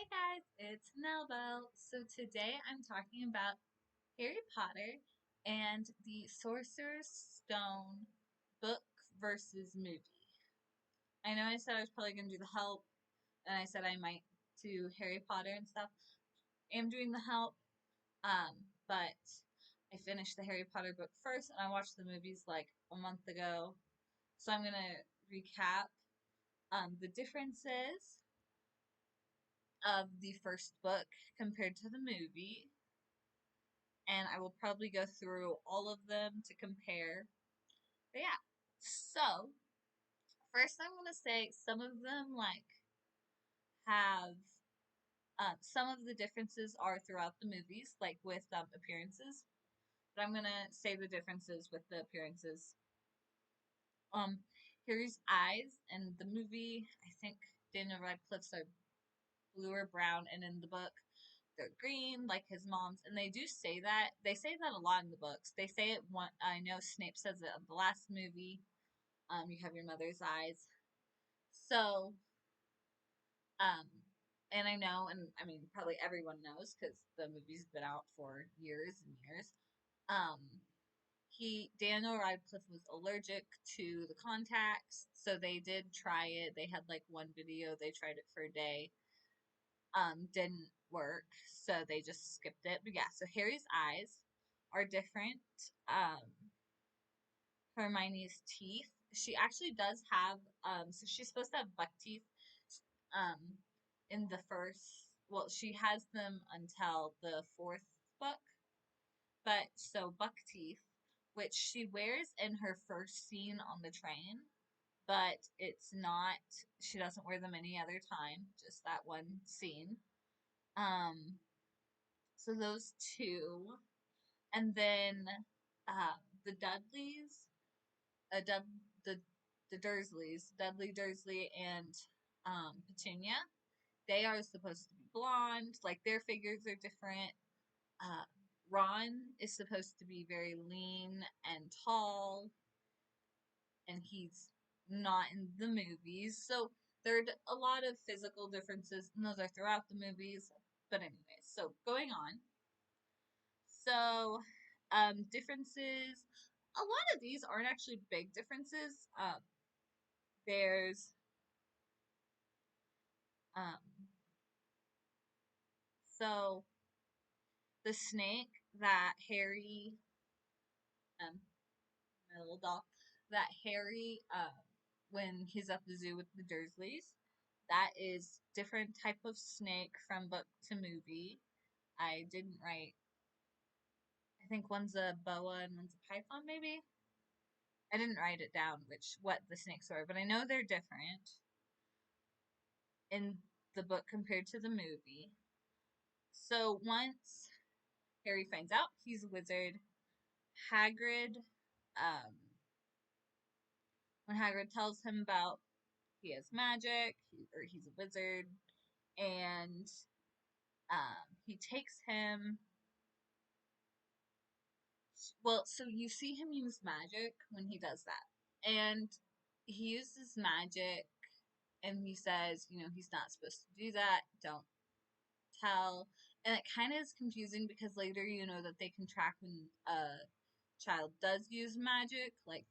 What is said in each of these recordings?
Hey guys, it's Nellbelle. So today I'm talking about Harry Potter and the Sorcerer's Stone book versus movie. I know I said I was probably going to do the help, and I said I might do Harry Potter and stuff. I am doing the help, but I finished the Harry Potter book first, and I watched the movies like a month ago. So I'm going to recap the differences of the first book compared to the movie, and I will probably go through all of them to compare. But yeah, so first I'm gonna say some of them have some of the differences are throughout the movies, like with appearances. But I'm gonna say the differences with the appearances. Um, Harry's eyes in the movie, I think Daniel Radcliffe's are blue or brown, and in the book they're green like his mom's, and they do say that. They say that a lot in the books. They say it one. I know Snape says it in the last movie. You have your mother's eyes. So, um, and I know, and I mean, probably everyone knows because the movie's been out for years and years. Um, Daniel Radcliffe was allergic to the contacts, so they did try it. They had like one video. They tried it for a day. Didn't work, so they just skipped it. But yeah, so Harry's eyes are different. Hermione's teeth. She actually does have, so she's supposed to have buck teeth, um, in the first, well, she has them until the fourth book, but so buck teeth, which she wears in her first scene on the train, but it's not, she doesn't wear them any other time, just that one scene. Um, so those two, and then the Dudleys, uh, Dud, the the Dursleys, Dudley Dursley and Petunia. They are supposed to be blonde, like their figures are different. Uh, Ron is supposed to be very lean and tall, and he's not in the movies. So there are a lot of physical differences, and those are throughout the movies. But anyways, so going on. So differences. A lot of these aren't actually big differences. There's um, so the snake that Harry, um, my little doll, that Harry, when he's at the zoo with the Dursleys, that is different type of snake from book to movie. I didn't write. I think one's a boa and one's a python, maybe. I didn't write it down which what the snakes were, but I know they're different in the book compared to the movie. So once Harry finds out he's a wizard, Hagrid, um, when Hagrid tells him about he has magic, or he's a wizard, and he takes him. Well, so you see him use magic when he does that, and he uses magic, and he says, he's not supposed to do that. Don't tell. And it kind of is confusing because later you know that they can track when a child does use magic, like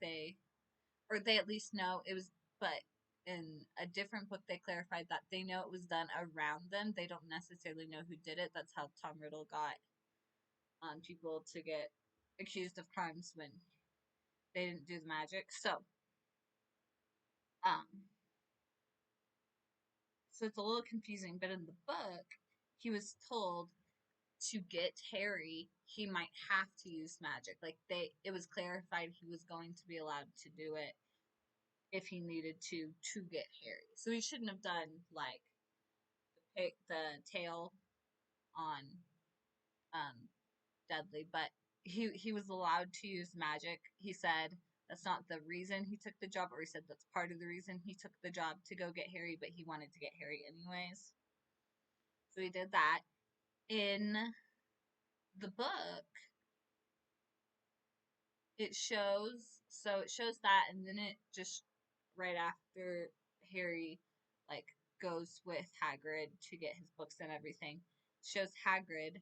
or they at least know it was, but in a different book they clarified that they know it was done around them. They don't necessarily know who did it. That's how Tom Riddle got people to get accused of crimes when they didn't do the magic. Um, so it's a little confusing, but in the book, he was told to get Harry, he might have to use magic. Like it was clarified he was going to be allowed to do it if he needed to get Harry. So he shouldn't have done like the tail on um, Dudley, but he was allowed to use magic. He said that's not the reason he took the job, or he said that's part of the reason he took the job to go get Harry, but he wanted to get Harry anyways. So he did that. In the book, it shows that, and then it just right after Harry like goes with Hagrid to get his books and everything. Shows Hagrid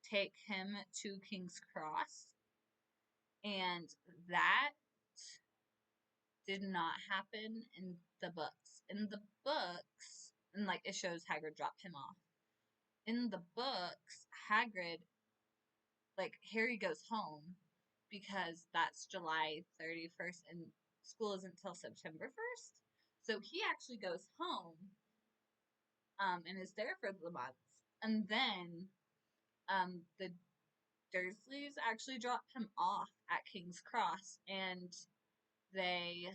take him to King's Cross, and that did not happen in the books. In the books, and like it shows Hagrid drop him off. In the books, Hagrid, like Harry goes home because that's July 31st and school isn't until September 1st. So he actually goes home and is there for the month. And then the Dursleys actually drop him off at King's Cross, and they,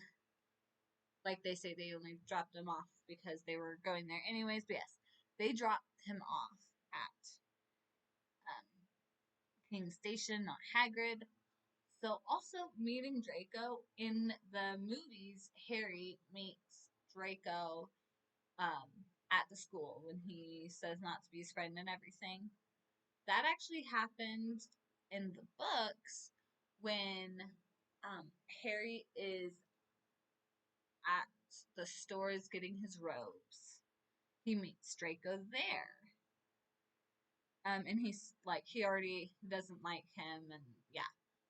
like they say, they only dropped him off because they were going there anyways. But yes, they dropped him off at um, King's Station, not Hagrid. So also meeting Draco in the movies, Harry meets Draco at the school when he says not to be his friend and everything. That actually happened in the books when Harry is at the stores getting his robes. He meets Draco there. And he's like, he already doesn't like him, and yeah.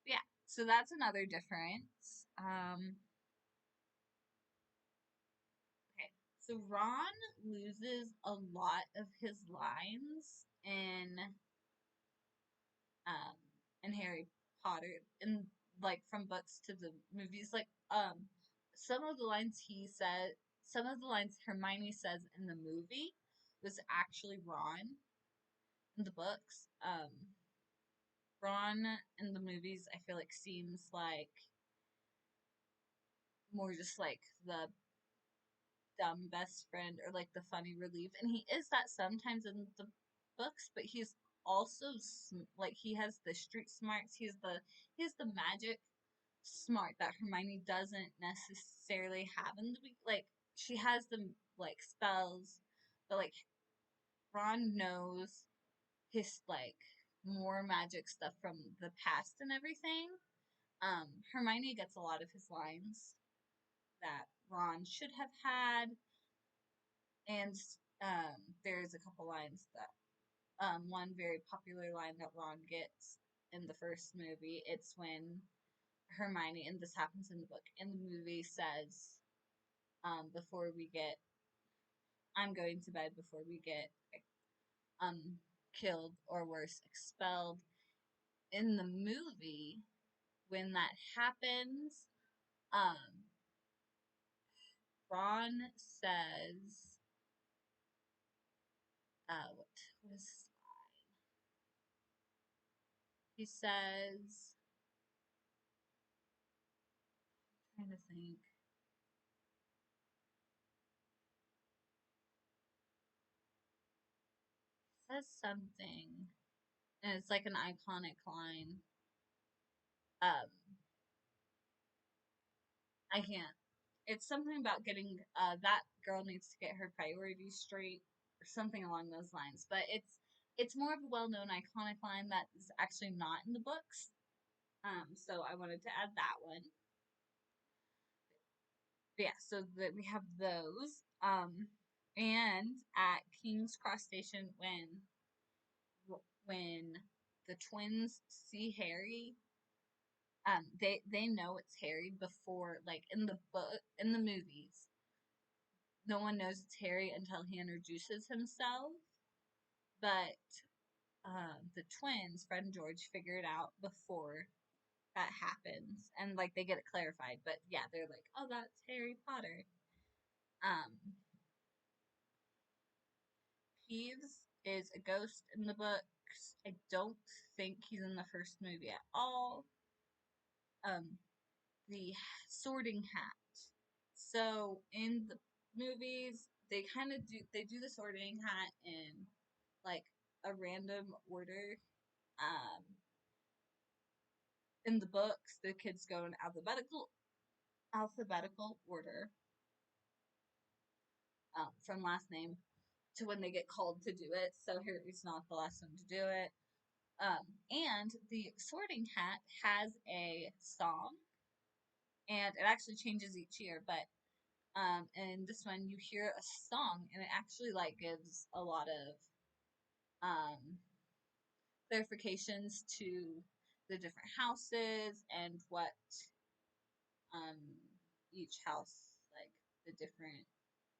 Yeah. So that's another difference. Okay. So Ron loses a lot of his lines um in Harry Potter, and like from books to the movies, like some of the lines he said, some of the lines Hermione says in the movie was actually Ron in the books. Ron in the movies I feel like seems like more just like the dumb best friend or like the funny relief, and he is that sometimes in the books, but he's also like he has the street smarts, he has the magic smart that Hermione doesn't necessarily have in the like she has the like spells, but like Ron knows his like more magic stuff from the past and everything. Hermione gets a lot of his lines that Ron should have had, and there's a couple lines that one very popular line that Ron gets in the first movie. It's when Hermione, and this happens in the book, in the movie says, before we get, I'm going to bed before we get killed or worse, expelled. In the movie, when that happens, um, Ron says, what was he says, I'm trying to think. He says something, and it's like an iconic line. Um, I can't. It's something about getting that girl needs to get her priorities straight or something along those lines. But it's more of a well-known iconic line that is actually not in the books. So I wanted to add that one. But yeah, so that we have those. And at King's Cross Station, when the twins see Harry, they know it's Harry before, like in the movies, no one knows it's Harry until he introduces himself. But the twins, Fred and George, figure it out before that happens, and like they get it clarified. But yeah, they're like, "Oh, that's Harry Potter." Um, Peeves is a ghost in the books. I don't think he's in the first movie at all. Um, the Sorting Hat. So in the movies, they do the Sorting Hat in like a random order. Um, in the books, the kids go in alphabetical order from last name to when they get called to do it. So Harry's not the last one to do it. And the Sorting Hat has a song, and it actually changes each year, but And this one you hear a song, and it actually like gives a lot of um, clarifications to the different houses and what um, each house, like the different,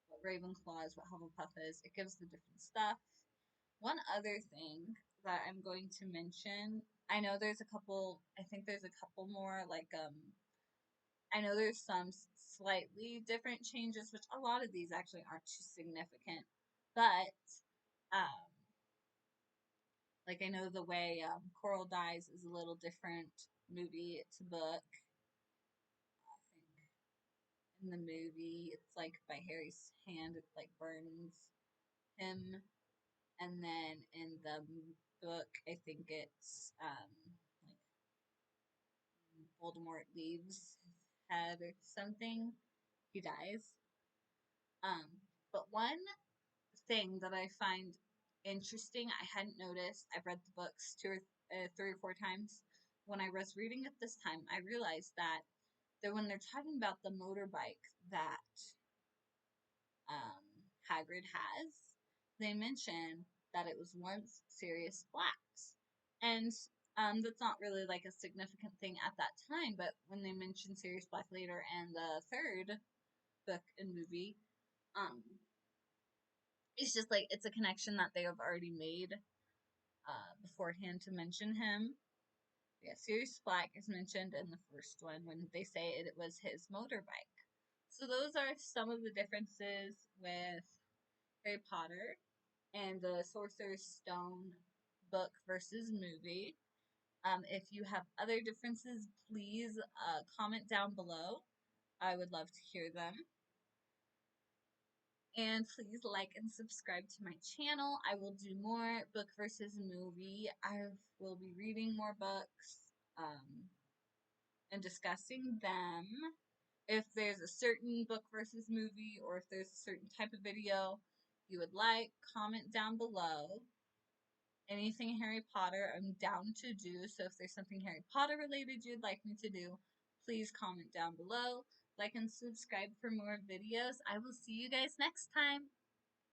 what Ravenclaw is, what Hufflepuff is. It gives the different stuff. One other thing that I'm going to mention, I know there's a couple, I think there's a couple more, like, I know there's some slightly different changes, which a lot of these actually aren't too significant, but, um, like I know the way Coral dies is a little different movie to book. I think in the movie it's like by Harry's hand, it like burns him, and then in the book I think it's like Voldemort leaves his head or something. He dies. But one thing that I find interesting, I hadn't noticed. I've read the books three or four times. When I was reading it this time, I realized that when they're talking about the motorbike that Hagrid has, they mention that it was once Sirius Black's, and that's not really like a significant thing at that time. But when they mention Sirius Black later and the third book and movie, um, it's just like it's a connection that they have already made beforehand to mention him. Yeah, Sirius Black is mentioned in the first one when they say it was his motorbike. So those are some of the differences with Harry Potter and the Sorcerer's Stone book versus movie. If you have other differences, please comment down below. I would love to hear them. And please like and subscribe to my channel. I will do more book versus movie. I will be reading more books and discussing them. If there's a certain book versus movie, or if there's a certain type of video you would like, comment down below. Anything Harry Potter, I'm down to do. So if there's something Harry Potter related you'd like me to do, please comment down below. Like and subscribe for more videos. I will see you guys next time.